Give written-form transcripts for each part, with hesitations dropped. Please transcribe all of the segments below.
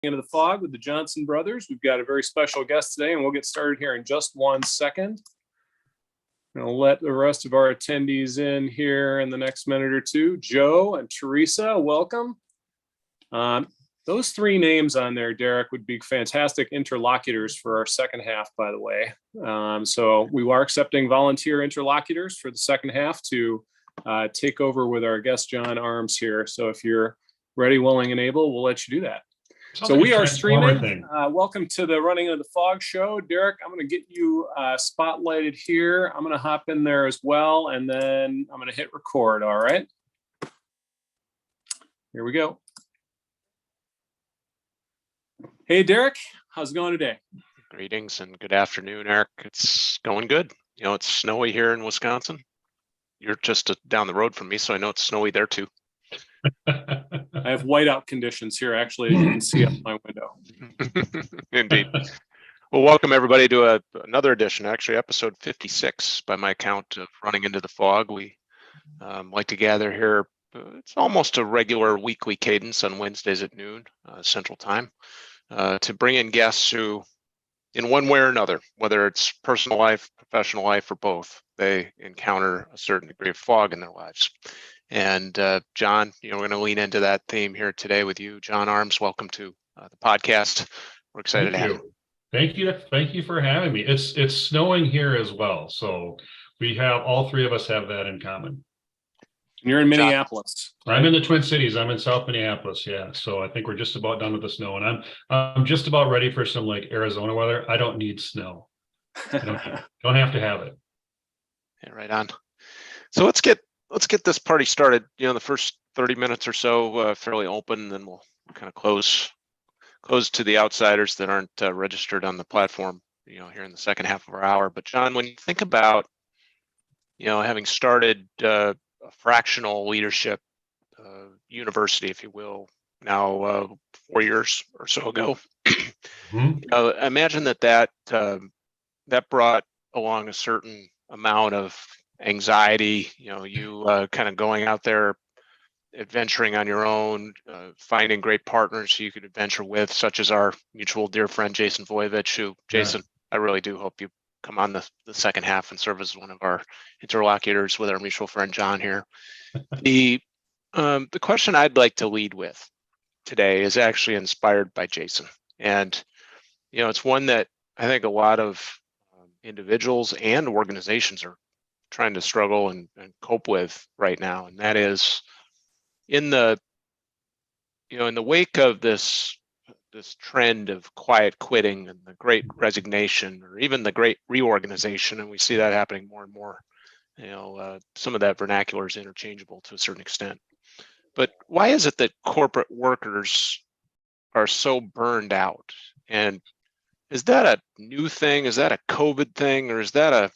Into the Fog with the Johnson brothers. We've got a very special guest today, and we'll get started here in just 1 second. I'll let the rest of our attendees in here in the next minute or two. Joe and Teresa, welcome. Those three names on there, Derek, would be fantastic interlocutors for our second half, by the way. So we are accepting volunteer interlocutors for the second half to take over with our guest, John Arms here. So if you're ready, willing, and able, we'll let you do that. So we are streaming. Welcome to the Running Into the Fog show. Derek, I'm going to get you spotlighted here. I'm going to hop in there as well, and then I'm going to hit record, all right? Here we go. Hey, Derek, how's it going today? Greetings and good afternoon, Eric. It's going good. You know, it's snowy here in Wisconsin. You're just down the road from me, so I know it's snowy there too. I have whiteout conditions here, actually, as you can see out my window. Indeed. Well, welcome everybody to another edition, actually episode 56 by my count of Running Into the Fog. We like to gather here. It's almost a regular weekly cadence on Wednesdays at noon Central Time to bring in guests who, in one way or another, whether it's personal life, professional life, or both, they encounter a certain degree of fog in their lives. And John, we're going to lean into that theme here today with you. John Arms, welcome to the podcast. We're excited to have you. Thank you for having me. It's snowing here as well, so we have all three of us have that in common. You're in Minneapolis. Right? I'm in the Twin Cities. I'm in South Minneapolis. Yeah, so I think we're just about done with the snow, and I'm just about ready for some like Arizona weather. I don't need snow. I don't have to have it. Yeah, right on. So let's get this party started. The first 30 minutes or so fairly open, then we'll kind of close to the outsiders that aren't registered on the platform, here in the second half of our hour. But John, when you think about, having started a fractional leadership university, if you will, now 4 years or so ago, I imagine that brought along a certain amount of anxiety, you kind of going out there, adventuring on your own, finding great partners who you could adventure with, such as our mutual dear friend, Jason Voiovich, who, Jason, I really do hope you come on the second half and serve as one of our interlocutors with our mutual friend, John here. The question I'd like to lead with today is actually inspired by Jason. And, it's one that I think a lot of individuals and organizations are trying to struggle and cope with right now, and that is in the wake of this trend of quiet quitting and the great resignation, or even the great reorganization, and we see that happening more and more. Some of that vernacular is interchangeable to a certain extent. But why is it that corporate workers are so burned out? And is that a new thing? Is that a COVID thing, or is that a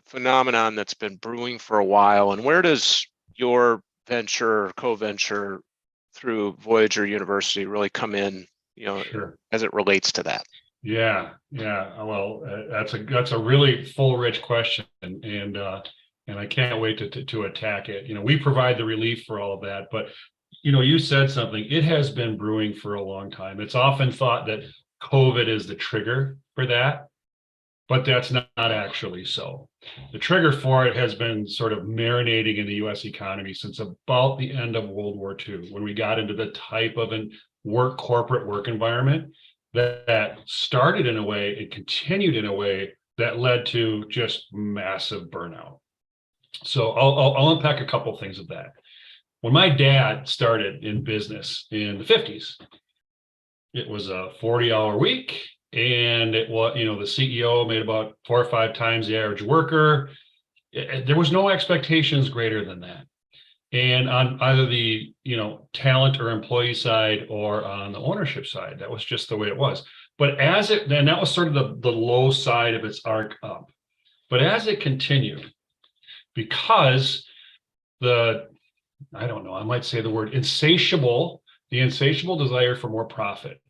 phenomenon that's been brewing for a while? And where does your venture or co-venture through Voyageur University really come in, Sure, as it relates to that? Yeah. Well, that's a really full, rich question, and I can't wait to attack it. We provide the relief for all of that, but you said something. It has been brewing for a long time. It's often thought that COVID is the trigger for that, but that's not actually so. The trigger for it has been sort of marinating in the U.S. economy since about the end of World War II, when we got into the type of corporate work environment that started in a way and continued in a way that led to just massive burnout. So I'll unpack a couple things of that. When my dad started in business in the 50s, it was a 40-hour week. And it was, the CEO made about 4 or 5 times the average worker. There was no expectations greater than that. And on either the, talent or employee side, or on the ownership side, that was just the way it was. But then that was sort of the low side of its arc up. But as it continued, because I might say the word insatiable desire for more profit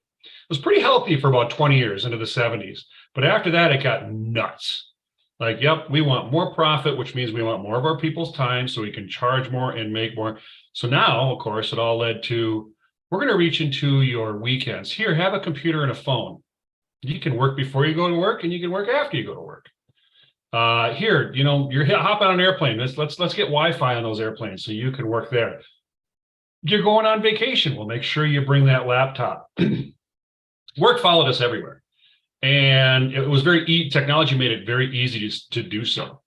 was pretty healthy for about 20 years into the 70s. But after that, it got nuts. Like, yep, we want more profit, which means we want more of our people's time so we can charge more and make more. So now, of course, it all led to we're going to reach into your weekends. Here, have a computer and a phone. You can work before you go to work, and you can work after you go to work. Here, you're hopping on an airplane. Let's get Wi-Fi on those airplanes so you can work there. You're going on vacation. Well, make sure you bring that laptop. Work followed us everywhere. And it was technology made it very easy to do so.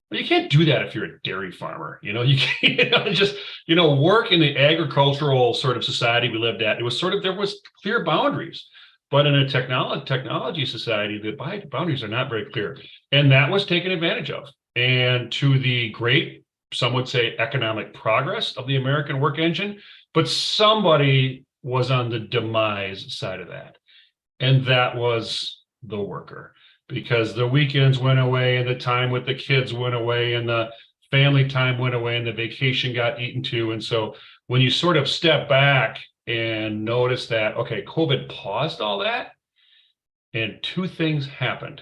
But you can't do that if you're a dairy farmer. You can't just, work in the agricultural sort of society we lived at. It was there was clear boundaries. But in a technology society, the boundaries are not very clear. And that was taken advantage of. And to the great, some would say, economic progress of the American work engine, but somebody was on the demise side of that. And that was the worker, because the weekends went away and the time with the kids went away and the family time went away and the vacation got eaten too. And so when you sort of step back and notice that, okay, COVID paused all that, and two things happened.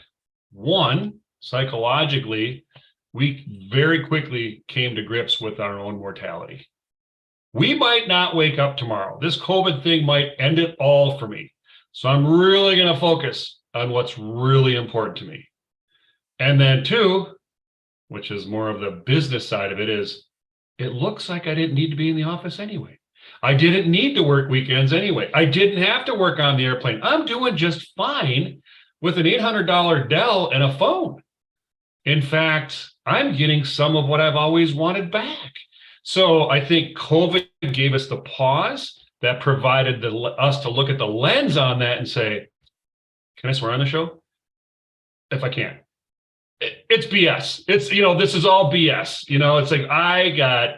One, psychologically, we very quickly came to grips with our own mortality. We might not wake up tomorrow. This COVID thing might end it all for me. So I'm really going to focus on what's really important to me. And then two, which is more of the business side of it, is it looks like I didn't need to be in the office anyway. I didn't need to work weekends anyway. I didn't have to work on the airplane. I'm doing just fine with an $800 Dell and a phone. In fact, I'm getting some of what I've always wanted back. So I think COVID gave us the pause that provided us to look at the lens on that and say, can I swear on the show? If I can. It's BS. It's, this is all BS. It's like I got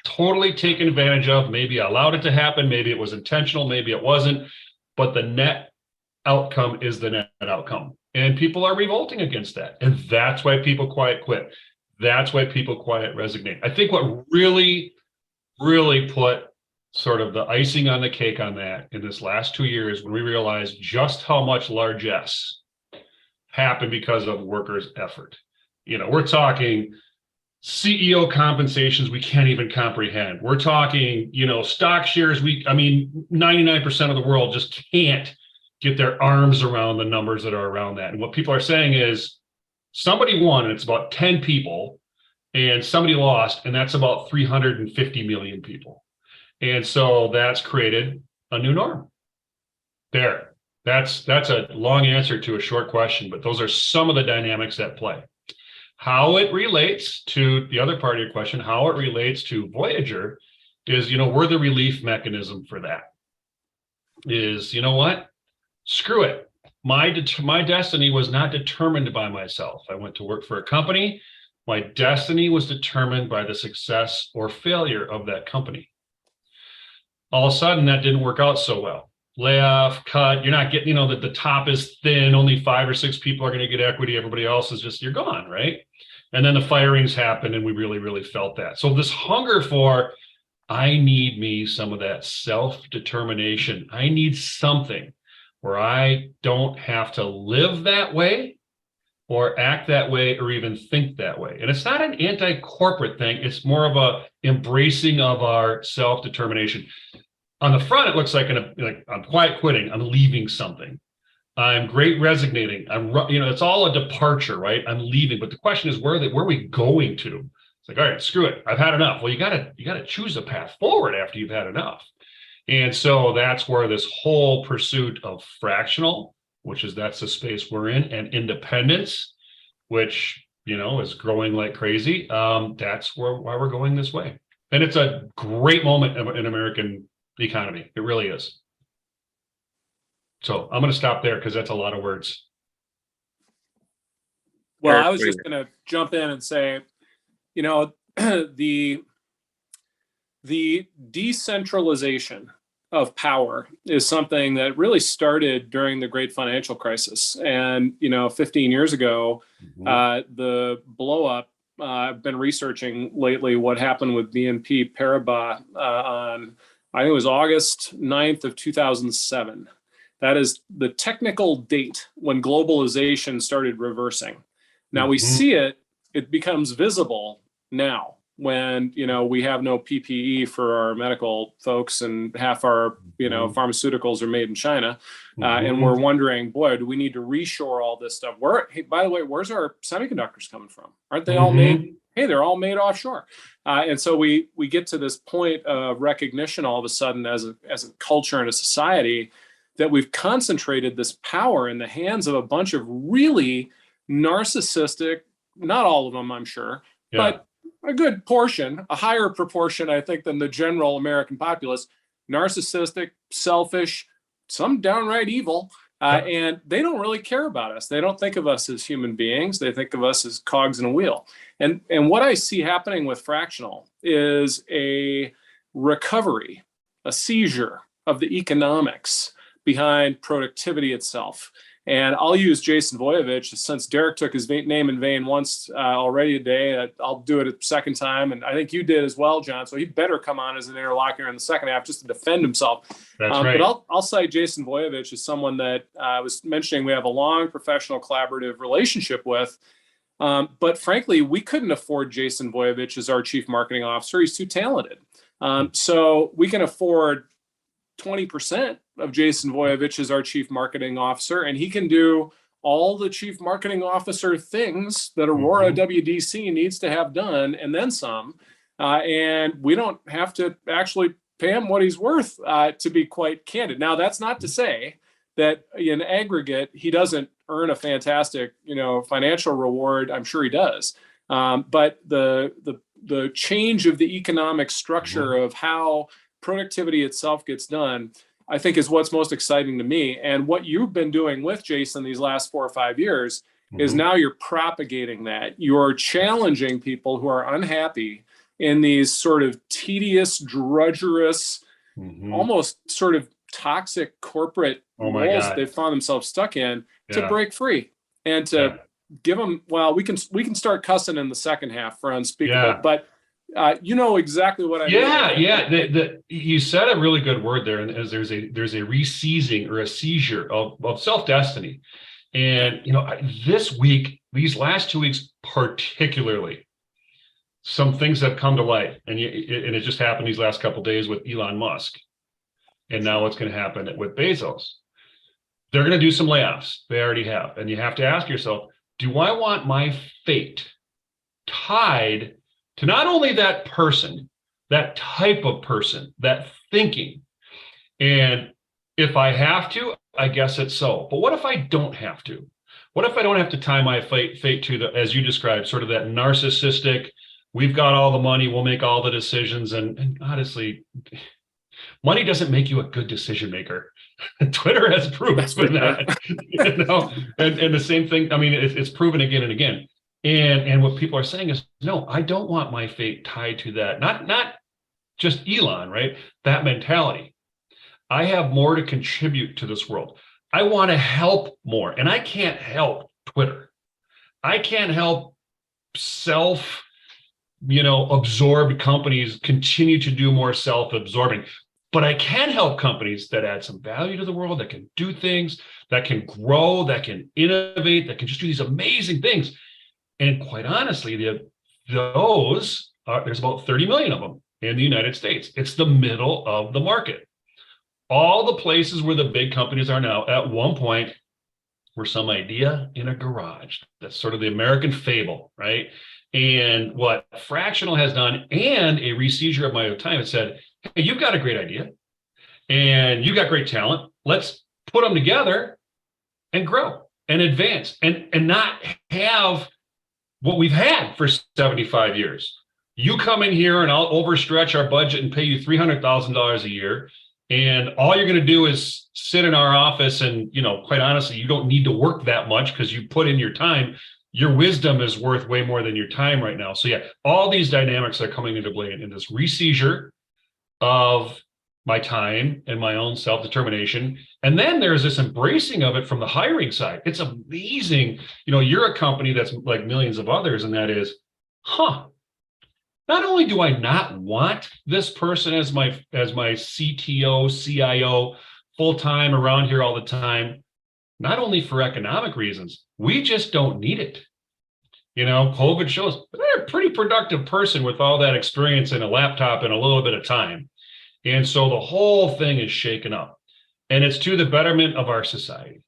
totally taken advantage of. Maybe I allowed it to happen. Maybe it was intentional. Maybe it wasn't. But the net outcome is the net outcome. And people are revolting against that. And that's why people quiet quit. That's why people quiet resignate. I think what really, really put sort of the icing on the cake on that in this last 2 years, when we realized just how much largesse happened because of workers' effort. We're talking CEO compensations we can't even comprehend. We're talking, stock shares. 99% of the world just can't get their arms around the numbers that are around that. And what people are saying is somebody won, and it's about 10 people, and somebody lost, and that's about 350 million people. And so that's created a new norm. That's a long answer to a short question, but those are some of the dynamics at play. How it relates to the other part of your question, how it relates to Voyageur is, we're the relief mechanism for that. Is, what? Screw it. My destiny was not determined by myself. I went to work for a company. My destiny was determined by the success or failure of that company. All of a sudden, that didn't work out so well. Layoff, cut, you're not getting, the top is thin, only 5 or 6 people are going to get equity. Everybody else is just, you're gone, right? And then the firings happened, and we really, really felt that. So this hunger for, I need me some of that self-determination. I need something where I don't have to live that way or act that way or even think that way. And it's not an anti-corporate thing. It's more of a embracing of our self-determination. On the front, it looks like I'm quiet quitting. I'm leaving something. I'm great resignating. It's all a departure, right? I'm leaving. But the question is, where are we going to? It's like, all right, screw it. I've had enough. Well, you gotta choose a path forward after you've had enough. And so that's where this whole pursuit of fractional, that's the space we're in, and independence, which, is growing like crazy. That's why we're going this way. And it's a great moment in American economy. It really is. So I'm going to stop there because that's a lot of words. Well, I was just going to jump in and say, the decentralization of power is something that really started during the great financial crisis. And, 15 years ago, the blow up, I've been researching lately what happened with BNP Paribas on, I think it was August 9th of 2007. That is the technical date when globalization started reversing. Now we see it becomes visible now. when, we have no PPE for our medical folks and half our, pharmaceuticals are made in China. And we're wondering, boy, do we need to reshore all this stuff? Hey, by the way, where's our semiconductors coming from? Aren't they all made? Hey, they're all made offshore. And so we get to this point of recognition all of a sudden as a culture and a society that we've concentrated this power in the hands of a bunch of really narcissistic, not all of them, I'm sure, but a good portion, a higher proportion, I think, than the general American populace, narcissistic, selfish, some downright evil, and they don't really care about us. They don't think of us as human beings. They think of us as cogs in a wheel. And what I see happening with Fractional is a recovery, a seizure of the economics behind productivity itself. And I'll use Jason Voiovich, since Derek took his name in vain once already today. I'll do it a second time, and I think you did as well, John. So he better come on as an interlocutor in the second half just to defend himself. That's right. But I'll cite Jason Voiovich as someone that I was mentioning we have a long professional collaborative relationship with. But frankly, we couldn't afford Jason Voiovich as our chief marketing officer. He's too talented. So we can afford 20% of Jason Voiovich as our chief marketing officer, and he can do all the chief marketing officer things that Aurora WDC needs to have done, and then some. And we don't have to actually pay him what he's worth, to be quite candid. Now, that's not to say that in aggregate, he doesn't earn a fantastic, financial reward. I'm sure he does. But the change of the economic structure of how productivity itself gets done, I think, is what's most exciting to me. And what you've been doing with Jason these last 4 or 5 years is now you're propagating that. You're challenging people who are unhappy in these sort of tedious, drudgerous, almost sort of toxic corporate roles they found themselves stuck in to break free and to give them, well, we can start cussing in the second half for unspeakable, but you know exactly what I mean. You said a really good word there, and as there's a reseizing or a seizure of self-destiny. And this week, these last 2 weeks particularly, some things have come to light, and it just happened these last couple of days with Elon Musk, and now what's going to happen with Bezos. They're going to do some layoffs. They already have, and you have to ask yourself, do I want my fate tied to not only that person, that type of person, that thinking? And if I have to, I guess it's so. But what if I don't have to? What if I don't have to tie my fate to the, as you described, sort of that narcissistic, we've got all the money, we'll make all the decisions. And honestly, money doesn't make you a good decision maker. Twitter has proven that. And the same thing, I mean, it's proven again and again. And what people are saying is, no, I don't want my fate tied to that. Not just Elon, right? That mentality. I have more to contribute to this world. I want to help more. And I can't help Twitter. I can't help absorbed companies continue to do more self-absorbing. But I can help companies that add some value to the world, that can do things, that can grow, that can innovate, that can just do these amazing things. And quite honestly, there's about 30 million of them in the United States. It's the middle of the market. All the places where the big companies are now, at one point, were some idea in a garage. That's sort of the American fable, right? And what Fractional has done, and a reseizure of my time, has said, hey, you've got a great idea, and you've got great talent. Let's put them together and grow and advance and not have what we've had for 75 years. You come in here and I'll overstretch our budget and pay you $300,000 a year. And all you're going to do is sit in our office and, quite honestly, you don't need to work that much because you put in your time. Your wisdom is worth way more than your time right now. So all these dynamics are coming into play in this reseizure of my time and my own self-determination. And then there's this embracing of it from the hiring side. It's amazing. You're a company that's like millions of others, and that is, not only do I not want this person as my CTO, CIO, full-time around here all the time, not only for economic reasons, we just don't need it. COVID shows they're a pretty productive person with all that experience and a laptop and a little bit of time. And so the whole thing is shaken up, and it's to the betterment of our society.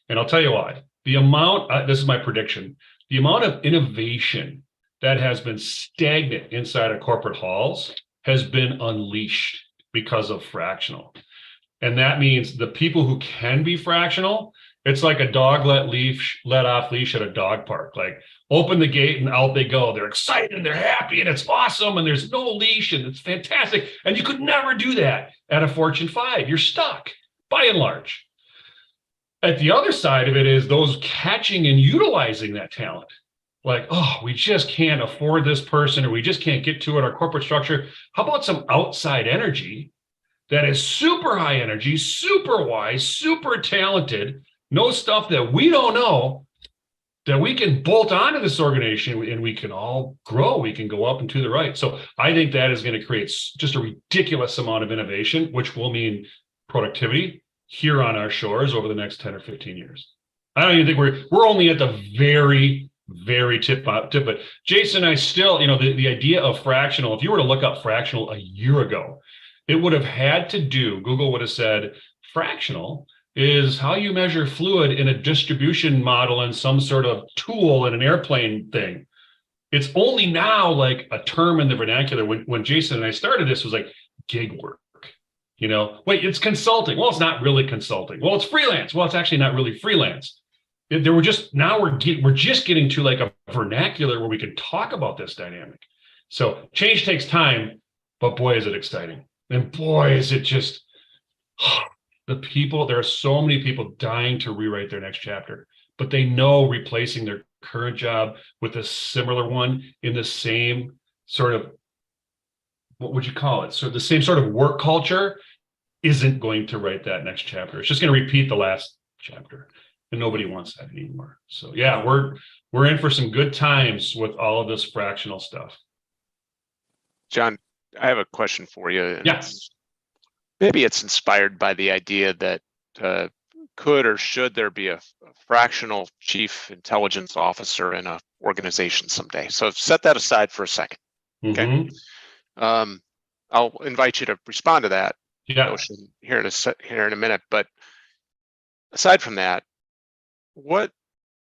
And I'll tell you why. The amount, this is my prediction, the amount of innovation that has been stagnant inside of corporate halls has been unleashed because of fractional. And that means the people who can be fractional, it's like a dog let off leash at a dog park. Like, open the gate and out they go. They're excited and they're happy and it's awesome and there's no leash and it's fantastic. And you could never do that at a Fortune 5. You're stuck by and large. At the other side of it is those catching and utilizing that talent. Like, oh, we just can't afford this person, or we just can't get to it, our corporate structure. How about some outside energy that is super high energy, super wise, super talented, knows stuff that we don't know, that we can bolt onto this organization and we can all grow. We can go up and to the right. So I think that is going to create just a ridiculous amount of innovation, which will mean productivity here on our shores over the next 10 or 15 years. I don't even think we're only at the very, very tip, but Jason, I still, the idea of fractional, if you were to look up fractional a year ago, it would have had to do, Google would have said, fractional is how you measure fluid in a distribution model and some sort of tool in an airplane thing. It's only now like a term in the vernacular. When Jason and I started this, was like gig work. Wait, it's consulting. Well, it's not really consulting. Well, it's freelance. Well, it's actually not really freelance. We're just getting to like a vernacular where we can talk about this dynamic. So change takes time, but boy, is it exciting. And boy, is it just there are so many people dying to rewrite their next chapter, but they know replacing their current job with a similar one in the same sort of, what would you call it? So the same sort of work culture isn't going to write that next chapter. It's just going to repeat the last chapter, and nobody wants that anymore. So yeah, we're in for some good times with all of this fractional stuff. John, I have a question for you. Yes. Maybe it's inspired by the idea that could or should there be a fractional chief intelligence officer in an organization someday? So set that aside for a second. Okay. Mm-hmm. I'll invite you to respond to that notion here in a minute. But aside from that, what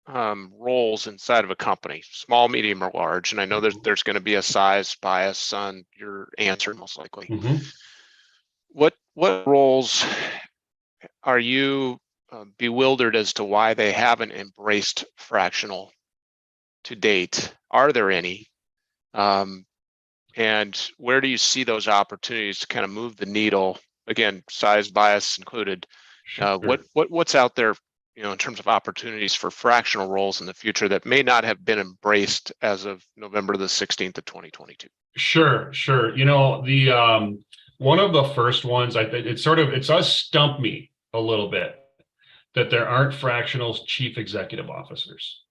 roles inside of a company, small, medium, or large, and I know there's going to be a size bias on your answer most likely. Mm-hmm. What roles are you bewildered as to why they haven't embraced fractional to date? Are there any? And where do you see those opportunities to kind of move the needle? Again, size bias included. Sure. What's out there, in terms of opportunities for fractional roles in the future that may not have been embraced as of November the 16th of 2022? Sure. The one of the first ones, it does stump me a little bit that there aren't fractional chief executive officers.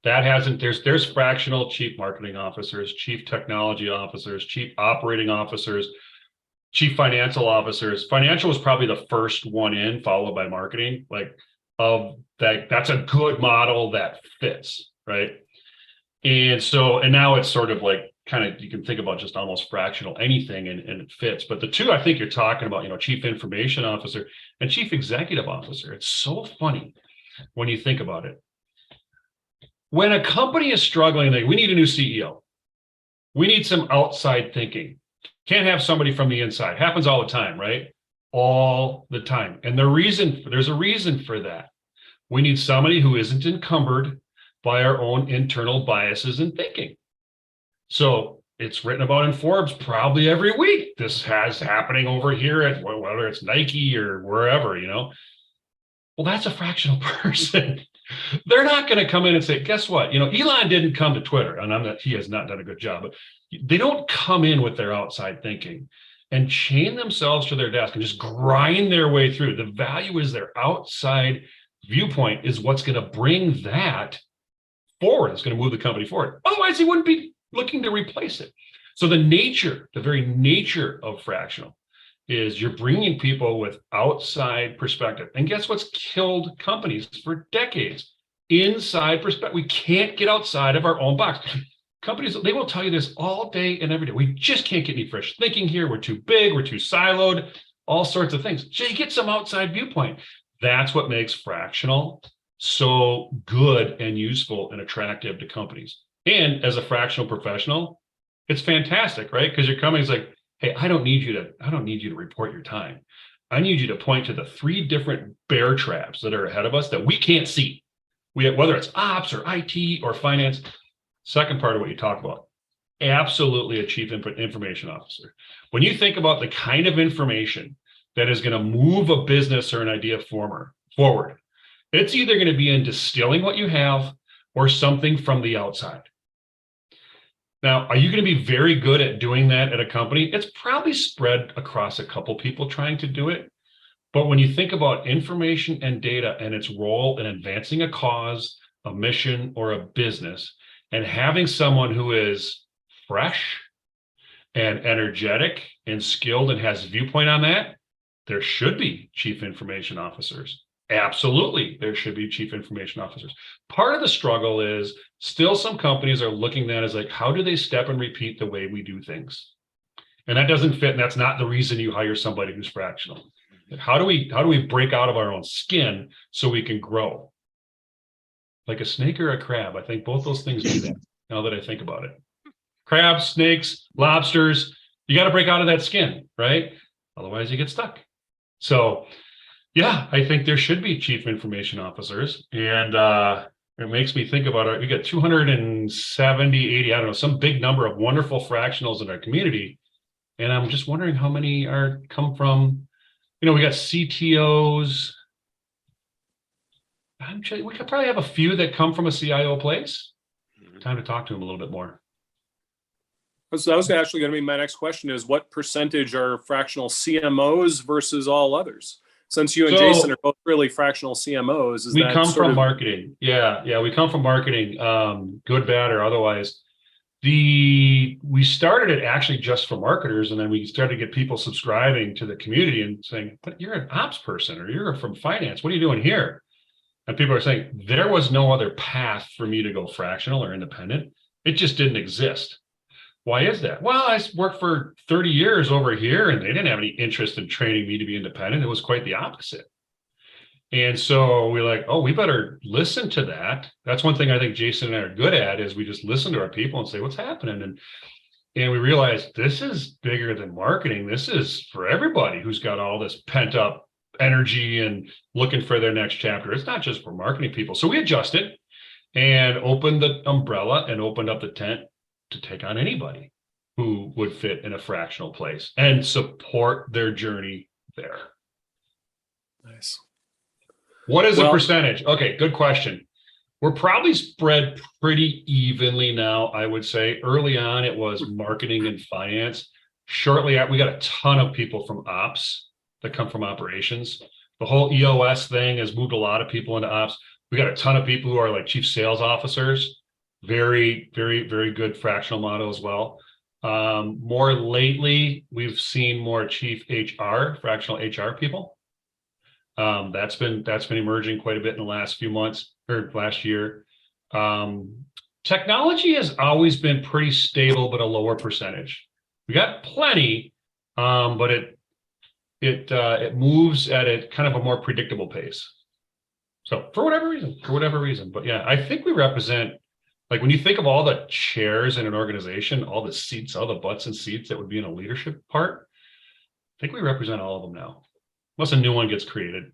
There's fractional chief marketing officers, chief technology officers, chief operating officers, chief financial officers. Financial was probably the first one in, followed by marketing. That's a good model that fits, right? And now it's sort of like, kind of, you can think about just almost fractional anything and it fits. But the two I think you're talking about, chief information officer and chief executive officer, it's so funny when you think about it. When a company is struggling, we need a new CEO. We need some outside thinking. Can't have somebody from the inside. Happens all the time, right? All the time. And there's a reason for that. We need somebody who isn't encumbered by our own internal biases and thinking. So it's written about in Forbes probably every week. This has happening over here at whether it's Nike or wherever, Well, that's a fractional person. They're not going to come in and say, guess what? Elon didn't come to Twitter, and he has not done a good job, but they don't come in with their outside thinking and chain themselves to their desk and just grind their way through. The value is their outside viewpoint is what's going to bring that forward. It's going to move the company forward. Otherwise, he wouldn't be looking to replace it. So the very nature of fractional is you're bringing people with outside perspective. And guess what's killed companies for decades? inside perspective. We can't get outside of our own box. Companies, they will tell you this all day and every day. We just can't get any fresh thinking here. We're too big. We're too siloed, all sorts of things. So you get some outside viewpoint. That's what makes fractional so good and useful and attractive to companies. And as a fractional professional, it's fantastic, right? Because your company's like, hey, I don't need you to report your time. I need you to point to the 3 different bear traps that are ahead of us that we can't see. Whether it's ops or IT or finance. Second part of what you talk about, absolutely a chief information officer. When you think about the kind of information that is going to move a business or an idea forward, it's either going to be in distilling what you have or something from the outside. Now, are you going to be very good at doing that at a company? It's probably spread across a couple people trying to do it. But when you think about information and data and its role in advancing a cause, a mission, or a business, and having someone who is fresh and energetic and skilled and has viewpoint on that, there should be chief information officers. Absolutely, there should be chief information officers. Part of the struggle is still some companies are looking at that as like, how do they step and repeat the way we do things? And that doesn't fit, and that's not the reason you hire somebody who's fractional. How do we break out of our own skin so we can grow? Like a snake or a crab. I think both those things do that, now that I think about it. Crabs, snakes, lobsters, you got to break out of that skin, right? Otherwise you get stuck. So yeah, I think there should be chief information officers. And it makes me think about it. We got 270, 80, I don't know, some big number of wonderful fractionals in our community. And I'm just wondering how many come from, we got CTOs. We could probably have a few that come from a CIO place. Time to talk to them a little bit more. So that was actually going to be my next question is what percentage are fractional CMOs versus all others? Since you and Jason are both really fractional CMOs, we come from marketing. Yeah, we come from marketing, good, bad, or otherwise. We started it actually just for marketers, and then we started to get people subscribing to the community and saying, but you're an ops person or you're from finance. What are you doing here? And people are saying, there was no other path for me to go fractional or independent. It just didn't exist. Why is that? Well, I worked for 30 years over here and they didn't have any interest in training me to be independent. It was quite the opposite. And so we're like, oh, we better listen to that. That's one thing I think Jason and I are good at is we just listen to our people and say, what's happening? And we realized this is bigger than marketing. This is for everybody who's got all this pent up energy and looking for their next chapter. It's not just for marketing people. So we adjusted and opened the umbrella and opened up the tent to take on anybody who would fit in a fractional place and support their journey there. Nice. What is the percentage? Okay, good question. We're probably spread pretty evenly now, I would say. Early on, it was marketing and finance. Shortly after, we got a ton of people from ops that come from operations. The whole EOS thing has moved a lot of people into ops. We got a ton of people who are like chief sales officers. Very, very, very good fractional model as well. More lately, we've seen more chief HR, fractional HR people. That's been emerging quite a bit in the last few months or last year. Technology has always been pretty stable, but a lower percentage. We got plenty, but it moves at a kind of a more predictable pace. So for whatever reason, but yeah, I think we represent. Like when you think of all the chairs in an organization, all the seats, all the butts and seats that would be in a leadership part, I think we represent all of them now, unless a new one gets created.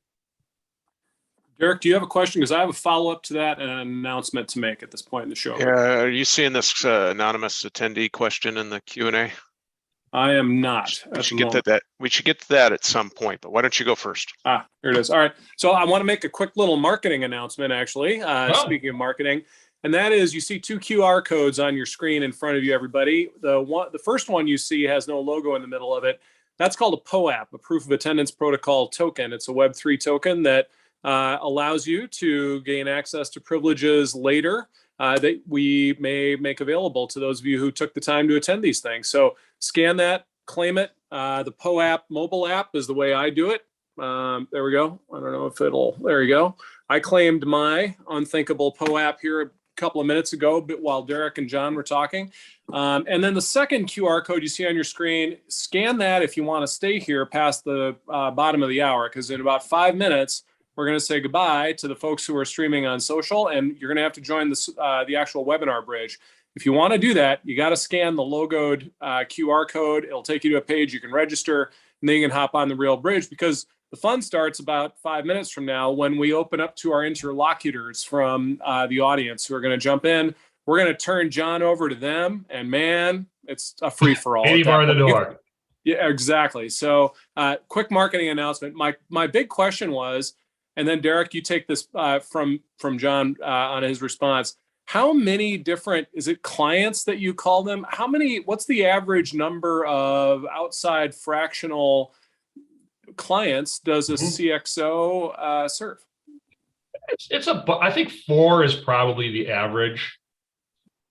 Derek, do you have a question? Because I have a follow-up to that and an announcement to make at this point in the show. Yeah, are you seeing this anonymous attendee question in the Q&A? I am not. We should get to that. We should get to that at some point, but why don't you go first? Here it is. All right. So I want to make a quick little marketing announcement, actually, speaking of marketing. And that is, you see 2 QR codes on your screen in front of you, everybody. The first one you see has no logo in the middle of it. That's called a POAP, a Proof of Attendance Protocol token. It's a Web3 token that allows you to gain access to privileges later that we may make available to those of you who took the time to attend these things. So scan that, claim it. The POAP mobile app is the way I do it. There we go. I don't know if there you go. I claimed my unthinkable POAP here a couple of minutes ago, but while Derek and John were talking. And then the second QR code you see on your screen, scan that if you want to stay here past the bottom of the hour, because in about 5 minutes, we're going to say goodbye to the folks who are streaming on social, and you're going to have to join the actual webinar bridge. If you want to do that, you got to scan the logoed QR code. It'll take you to a page you can register, and then you can hop on the real bridge, because the fun starts about 5 minutes from now when we open up to our interlocutors from the audience who are going to jump in. We're going to turn John over to them, and man, it's a free for all. 80 bar the door. Yeah, exactly. So quick marketing announcement. My big question was, and then Derek, you take this from John on his response. How many different, is it clients that you call them? What's the average number of outside fractional clients does a CXO serve? I think 4 is probably the average.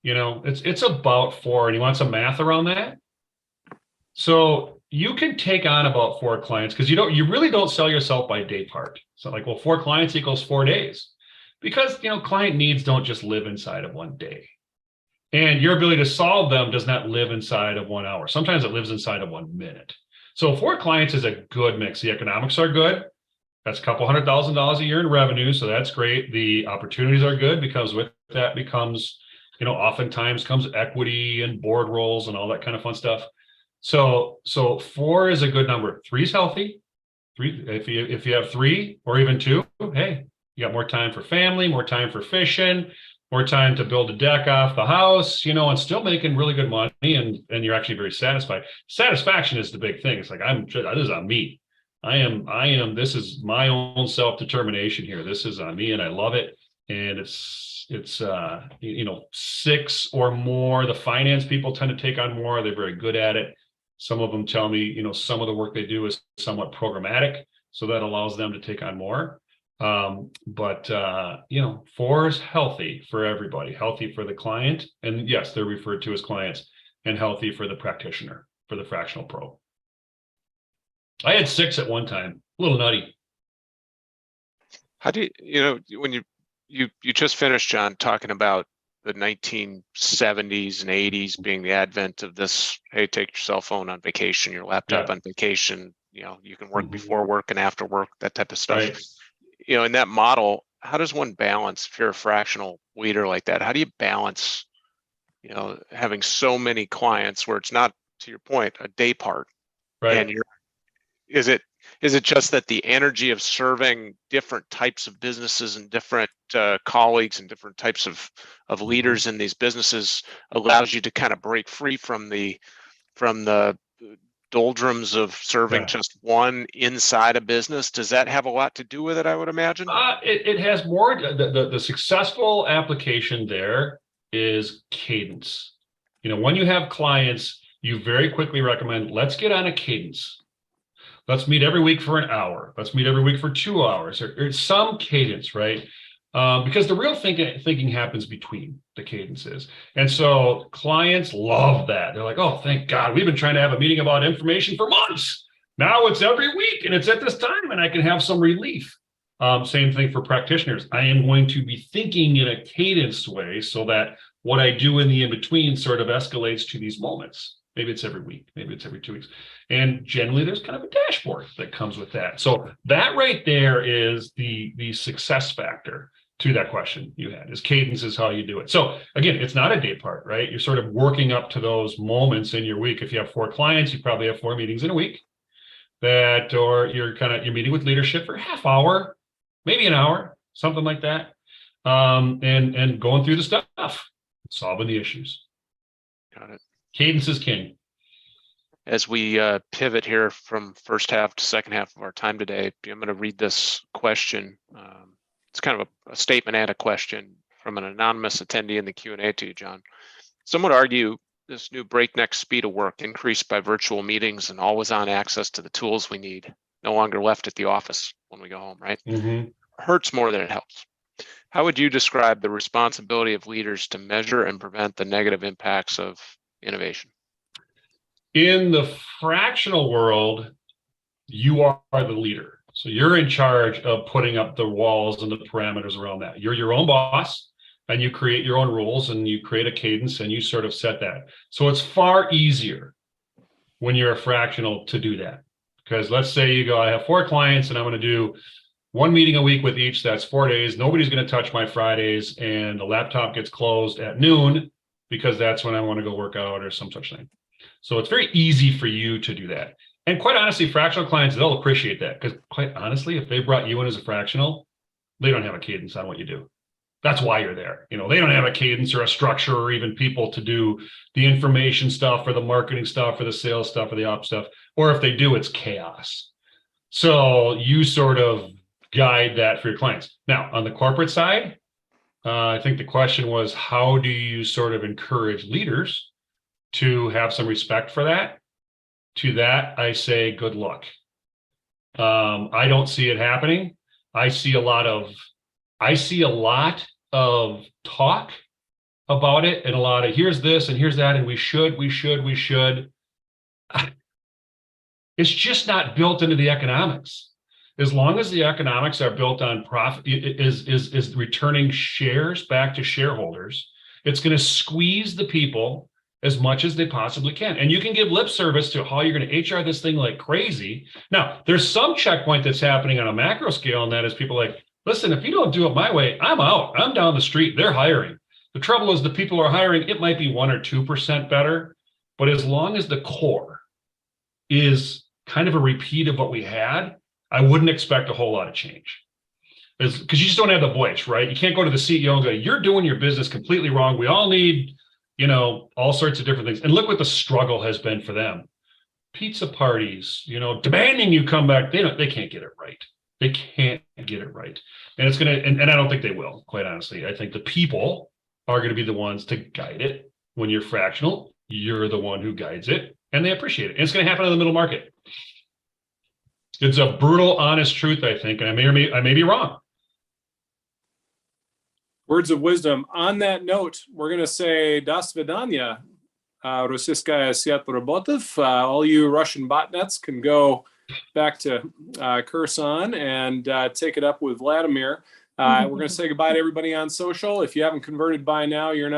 It's about 4, and you want some math around that. So you can take on about 4 clients, because you really don't sell yourself by day part. So like, well, 4 clients equals 4 days, because client needs don't just live inside of 1 day, and your ability to solve them does not live inside of 1 hour. Sometimes it lives inside of 1 minute. So 4 clients is a good mix. The economics are good. That's a couple $100,000 a year in revenue, so that's great. The opportunities are good, because with that becomes, oftentimes comes equity and board roles and all that kind of fun stuff. So 4 is a good number. 3 is healthy. 3, if you have 3 or even 2, hey, you got more time for family, more time for fishing, more time to build a deck off the house, and still making really good money, and you're actually very satisfied. Satisfaction is the big thing. It's like, this is on me. This is my own self-determination here. This is on me, and I love it. And it's 6 or more. The finance people tend to take on more. They're very good at it. Some of them tell me, some of the work they do is somewhat programmatic, so that allows them to take on more. But 4 is healthy for everybody, healthy for the client. And yes, they're referred to as clients, and healthy for the practitioner, for the fractional pro. I had 6 at one time, a little nutty. How do when you just finished, John, talking about the 1970s and 80s being the advent of this, hey, take your cell phone on vacation, your laptop on vacation, you can work before work and after work, that type of stuff. Right. In that model, how does one balance, if you're a fractional leader like that, how do you balance, having so many clients where it's not, to your point, a day part, right? And is it just that the energy of serving different types of businesses and different colleagues and different types of leaders in these businesses allows you to kind of break free from the doldrums of serving just one inside a business? Does that have a lot to do with it, I would imagine? It has more. The successful application there is cadence. When you have clients, you very quickly recommend, let's get on a cadence. Let's meet every week for an hour. Let's meet every week for 2 hours, or some cadence, right? Because the real thinking happens between the cadences. And so clients love that. They're like, oh, thank God, we've been trying to have a meeting about information for months. Now it's every week, and it's at this time, and I can have some relief. Same thing for practitioners. I am going to be thinking in a cadenced way, so that what I do in the in-between sort of escalates to these moments. Maybe it's every week, maybe it's every 2 weeks. And generally there's kind of a dashboard that comes with that. So that right there is the success factor to that question you had, is cadence is how you do it. So again, it's not a day part, right? You're sort of working up to those moments in your week. If you have 4 clients, you probably have 4 meetings in a week, or you're meeting with leadership for a half hour, maybe an hour, something like that. And going through the stuff, solving the issues. Got it. Cadence is king. As we pivot here from first half to second half of our time today, I'm going to read this question. It's kind of a statement and a question from an anonymous attendee in the Q&A to you, John. Some would argue this new breakneck speed of work, increased by virtual meetings and always-on access to the tools we need, no longer left at the office when we go home, right? Hurts more than it helps. How would you describe the responsibility of leaders to measure and prevent the negative impacts of innovation? In the fractional world, you are the leader. So you're in charge of putting up the walls and the parameters around that. You're your own boss, and you create your own rules, and you create a cadence, and you sort of set that. So it's far easier when you're a fractional to do that. Because let's say you go, I have 4 clients and I'm going to do 1 meeting a week with each. That's 4 days. Nobody's going to touch my Fridays, and the laptop gets closed at noon because that's when I want to go work out or some such thing. So it's very easy for you to do that. And quite honestly, fractional clients, they'll appreciate that, because quite honestly, if they brought you in as a fractional, they don't have a cadence on what you do. That's why you're there. You know, they don't have a cadence or a structure or even people to do the information stuff or the marketing stuff or the sales stuff or the ops stuff. Or if they do, it's chaos. So you sort of guide that for your clients. Now, on the corporate side, I think the question was, how do you sort of encourage leaders to have some respect for that? To that, I say, good luck. I don't see it happening. I see a lot of talk about it, and a lot of here's this and here's that, and we should. It's just not built into the economics. As long as the economics are built on profit, is returning shares back to shareholders, it's going to squeeze the people as much as they possibly can. And you can give lip service to how you're going to HR this thing like crazy. Now, there's some checkpoint that's happening on a macro scale, and that is people like, listen, if you don't do it my way, I'm out. I'm down the street. They're hiring. The trouble is the people who are hiring, it might be 1 or 2% better, but as long as the core is kind of a repeat of what we had, I wouldn't expect a whole lot of change. Because you just don't have the voice, right? You can't go to the CEO and go, you're doing your business completely wrong. We all need, all sorts of different things. And look what the struggle has been for them. Pizza parties, demanding you come back. They can't get it right. They can't get it right. And it's going to, and I don't think they will, quite honestly. I think the people are going to be the ones to guide it. When you're fractional, you're the one who guides it, and they appreciate it. And it's going to happen in the middle market. It's a brutal, honest truth, I think, and I may be wrong. Words of wisdom. On that note, we're going to say "Do svidaniya," Rossiyskaya Syat Robotov. All you Russian botnets can go back to Kherson and take it up with Vladimir. We're going to say goodbye to everybody on social. If you haven't converted by now, you're not